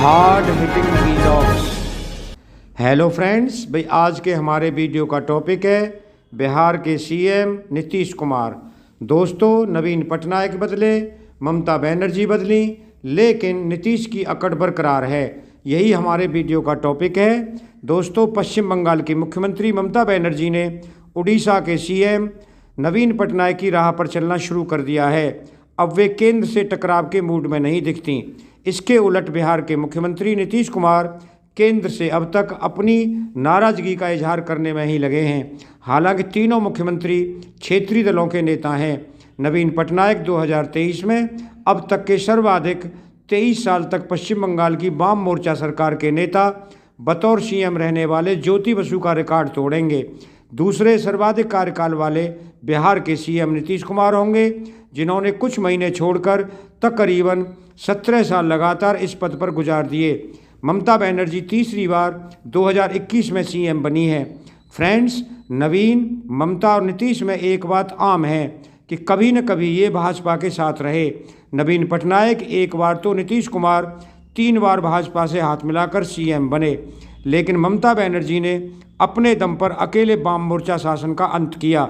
Hard hitting vlogs. Hello friends, भाई आज के हमारे वीडियो का टॉपिक है बिहार के सीएम नीतीश कुमार। दोस्तों, नवीन पटनायक बदले, ममता बनर्जी बदली, लेकिन नीतीश की अकड़ बरकरार है। यही हमारे वीडियो का टॉपिक है। दोस्तों, पश्चिम बंगाल की मुख्यमंत्री ममता बनर्जी ने उड़ीसा के सीएम नवीन पटनायक की राह पर चलना शुरू कर दिया है। अब वे केंद्र से टकराव के मूड में नहीं दिखती। इसके उलट बिहार के मुख्यमंत्री नीतीश कुमार केंद्र से अब तक अपनी नाराजगी का इजहार करने में ही लगे हैं। हालांकि तीनों मुख्यमंत्री क्षेत्रीय दलों के नेता हैं। नवीन पटनायक 2023 में अब तक के सर्वाधिक 23 साल तक पश्चिम बंगाल की वाम मोर्चा सरकार के नेता बतौर सीएम रहने वाले ज्योति बसु का रिकॉर्ड तोड़ेंगे। दूसरे सर्वाधिक कार्यकाल वाले बिहार के सीएम नीतीश कुमार होंगे, जिन्होंने कुछ महीने छोड़कर तकरीबन 17 साल लगातार इस पद पर गुजार दिए। ममता बनर्जी तीसरी बार 2021 में सीएम बनी है। फ्रेंड्स, नवीन, ममता और नीतीश में एक बात आम है कि कभी न कभी ये भाजपा के साथ रहे। नवीन पटनायक एक बार तो नीतीश कुमार 3 बार भाजपा से हाथ मिलाकर सीएम बने, लेकिन ममता बनर्जी ने अपने दम पर अकेले वाम मोर्चा शासन का अंत किया।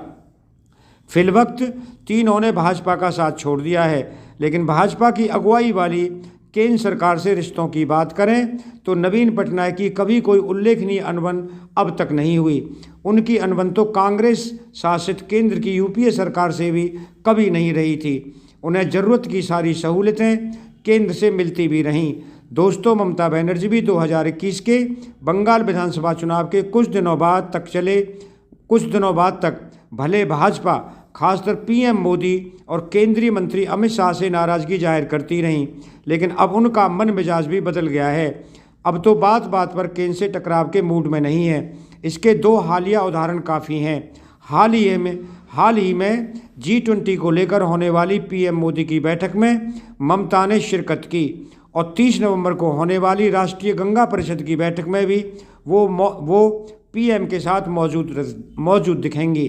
फिलवक्त तीनों ने भाजपा का साथ छोड़ दिया है, लेकिन भाजपा की अगुवाई वाली केंद्र सरकार से रिश्तों की बात करें तो नवीन पटनायक की कभी कोई उल्लेखनीय अनबन अब तक नहीं हुई। उनकी अनबन तो कांग्रेस शासित केंद्र की यूपीए सरकार से भी कभी नहीं रही थी। उन्हें ज़रूरत की सारी सहूलतें केंद्र से मिलती भी रहीं। दोस्तों, ममता बनर्जी भी 2021 के बंगाल विधानसभा चुनाव के कुछ दिनों बाद तक भले भाजपा, खासकर पीएम मोदी और केंद्रीय मंत्री अमित शाह से नाराज़गी जाहिर करती रहीं, लेकिन अब उनका मन मिजाज भी बदल गया है। अब तो बात बात पर केंद्र से टकराव के मूड में नहीं है। इसके 2 हालिया उदाहरण काफ़ी हैं। हाल ही में G20 को लेकर होने वाली पीएम मोदी की बैठक में ममता ने शिरकत की, और 30 नवंबर को होने वाली राष्ट्रीय गंगा परिषद की बैठक में भी वो पीएम के साथ मौजूद दिखेंगी।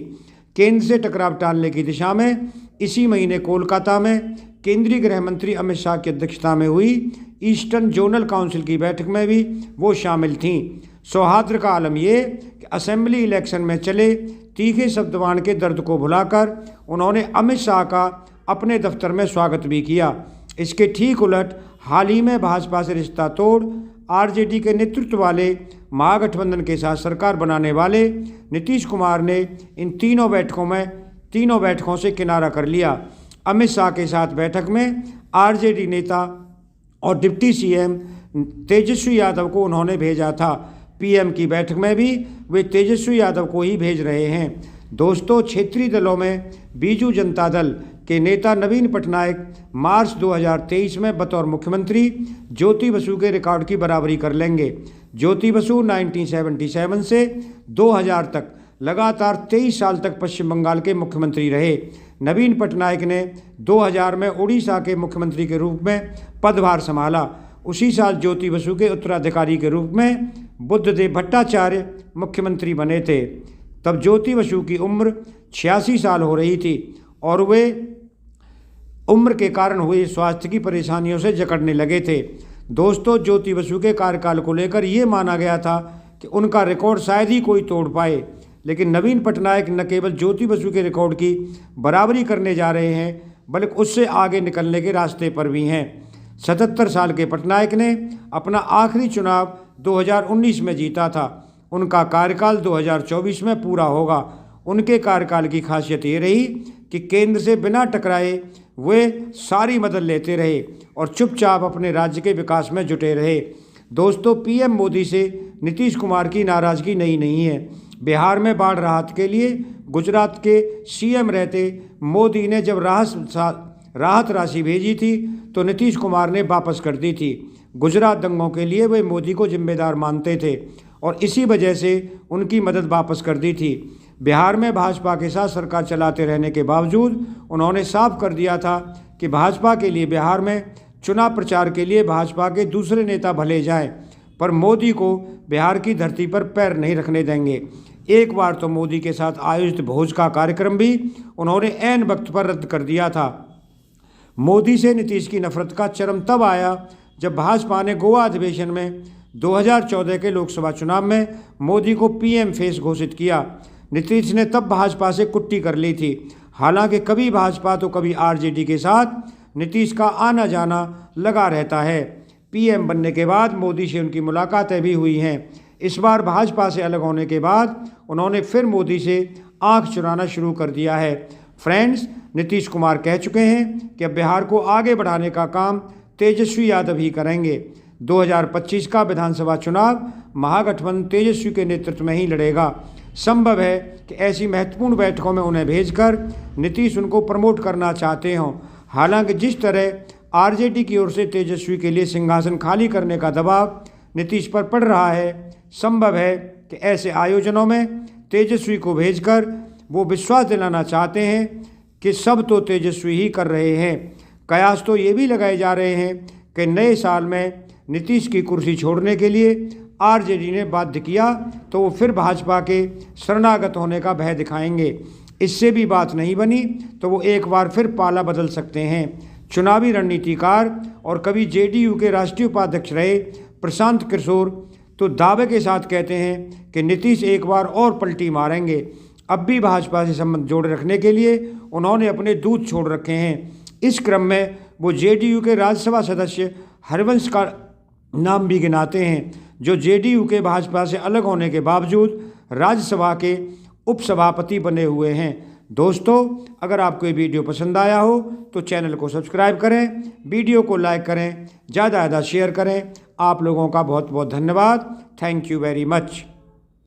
केंद्र से टकराव टालने की दिशा में इसी महीने कोलकाता में केंद्रीय गृह मंत्री अमित शाह की अध्यक्षता में हुई ईस्टर्न जोनल काउंसिल की बैठक में भी वो शामिल थीं। सौहार्द का आलम ये कि असेंबली इलेक्शन में चले तीखे शब्दवान के दर्द को भुलाकर उन्होंने अमित शाह का अपने दफ्तर में स्वागत भी किया। इसके ठीक उलट हाल ही में भाजपा से रिश्ता तोड़ आरजेडी के नेतृत्व वाले महागठबंधन के साथ सरकार बनाने वाले नीतीश कुमार ने इन तीनों बैठकों से किनारा कर लिया। अमित शाह के साथ बैठक में आरजेडी नेता और डिप्टी सीएम तेजस्वी यादव को उन्होंने भेजा था। पीएम की बैठक में भी वे तेजस्वी यादव को ही भेज रहे हैं। दोस्तों, क्षेत्रीय दलों में बीजू जनता दल के नेता नवीन पटनायक मार्च 2023 में बतौर मुख्यमंत्री ज्योति बसु के रिकॉर्ड की बराबरी कर लेंगे। ज्योति बसु 1977 से 2000 तक लगातार 23 साल तक पश्चिम बंगाल के मुख्यमंत्री रहे। नवीन पटनायक ने 2000 में उड़ीसा के मुख्यमंत्री के रूप में पदभार संभाला। उसी साल ज्योति बसु के उत्तराधिकारी के रूप में बुद्धदेव भट्टाचार्य मुख्यमंत्री बने थे। तब ज्योति बसु की उम्र 86 साल हो रही थी और वे उम्र के कारण हुई स्वास्थ्य की परेशानियों से जकड़ने लगे थे। दोस्तों, ज्योति बसु के कार्यकाल को लेकर ये माना गया था कि उनका रिकॉर्ड शायद ही कोई तोड़ पाए, लेकिन नवीन पटनायक न केवल ज्योति बसु के रिकॉर्ड की बराबरी करने जा रहे हैं, बल्कि उससे आगे निकलने के रास्ते पर भी हैं। 77 साल के पटनायक ने अपना आखिरी चुनाव 2019 में जीता था। उनका कार्यकाल 2024 में पूरा होगा। उनके कार्यकाल की खासियत ये रही कि केंद्र से बिना टकराए वे सारी मदद लेते रहे और चुपचाप अपने राज्य के विकास में जुटे रहे। दोस्तों, पीएम मोदी से नीतीश कुमार की नाराज़गी नहीं है। बिहार में बाढ़ राहत के लिए गुजरात के सीएम रहते मोदी ने जब राहत राशि भेजी थी तो नीतीश कुमार ने वापस कर दी थी। गुजरात दंगों के लिए वे मोदी को जिम्मेदार मानते थे और इसी वजह से उनकी मदद वापस कर दी थी। बिहार में भाजपा के साथ सरकार चलाते रहने के बावजूद उन्होंने साफ कर दिया था कि भाजपा के लिए बिहार में चुनाव प्रचार के लिए भाजपा के दूसरे नेता भले जाएं, पर मोदी को बिहार की धरती पर पैर नहीं रखने देंगे। एक बार तो मोदी के साथ आयोजित भोज का कार्यक्रम भी उन्होंने ऐन वक्त पर रद्द कर दिया था। मोदी से नीतीश की नफरत का चरम तब आया जब भाजपा ने गोवा अधिवेशन में 2014 के लोकसभा चुनाव में मोदी को पीएम फेस घोषित किया। नीतीश ने तब भाजपा से कुट्टी कर ली थी। हालांकि कभी भाजपा तो कभी आरजेडी के साथ नीतीश का आना जाना लगा रहता है। पीएम बनने के बाद मोदी से उनकी मुलाकातें भी हुई हैं। इस बार भाजपा से अलग होने के बाद उन्होंने फिर मोदी से आंख चुराना शुरू कर दिया है। फ्रेंड्स, नीतीश कुमार कह चुके हैं कि अब बिहार को आगे बढ़ाने का काम तेजस्वी यादव ही करेंगे। 2025 का विधानसभा चुनाव महागठबंधन तेजस्वी के नेतृत्व में ही लड़ेगा। संभव है कि ऐसी महत्वपूर्ण बैठकों में उन्हें भेजकर नीतीश उनको प्रमोट करना चाहते हों। हालांकि जिस तरह आरजेडी की ओर से तेजस्वी के लिए सिंहासन खाली करने का दबाव नीतीश पर पड़ रहा है, संभव है कि ऐसे आयोजनों में तेजस्वी को भेजकर वो विश्वास दिलाना चाहते हैं कि सब तो तेजस्वी ही कर रहे हैं। कयास तो ये भी लगाए जा रहे हैं कि नए साल में नीतीश की कुर्सी छोड़ने के लिए आरजेडी ने बाध्य किया तो वो फिर भाजपा के शरणागत होने का भय दिखाएंगे। इससे भी बात नहीं बनी तो वो एक बार फिर पाला बदल सकते हैं। चुनावी रणनीतिकार और कभी जेडीयू के राष्ट्रीय उपाध्यक्ष रहे प्रशांत किशोर तो दावे के साथ कहते हैं कि नीतीश एक बार और पलटी मारेंगे। अब भी भाजपा से संबंध जोड़े रखने के लिए उन्होंने अपने दूध छोड़ रखे हैं। इस क्रम में वो जेडीयू के राज्यसभा सदस्य हरिवंश का नाम भी गिनाते हैं, जो जेडीयू के भाजपा से अलग होने के बावजूद राज्यसभा के उपसभापति बने हुए हैं। दोस्तों, अगर आपको ये वीडियो पसंद आया हो तो चैनल को सब्सक्राइब करें, वीडियो को लाइक करें, ज़्यादा से ज़्यादा शेयर करें। आप लोगों का बहुत बहुत धन्यवाद। Thank you very much.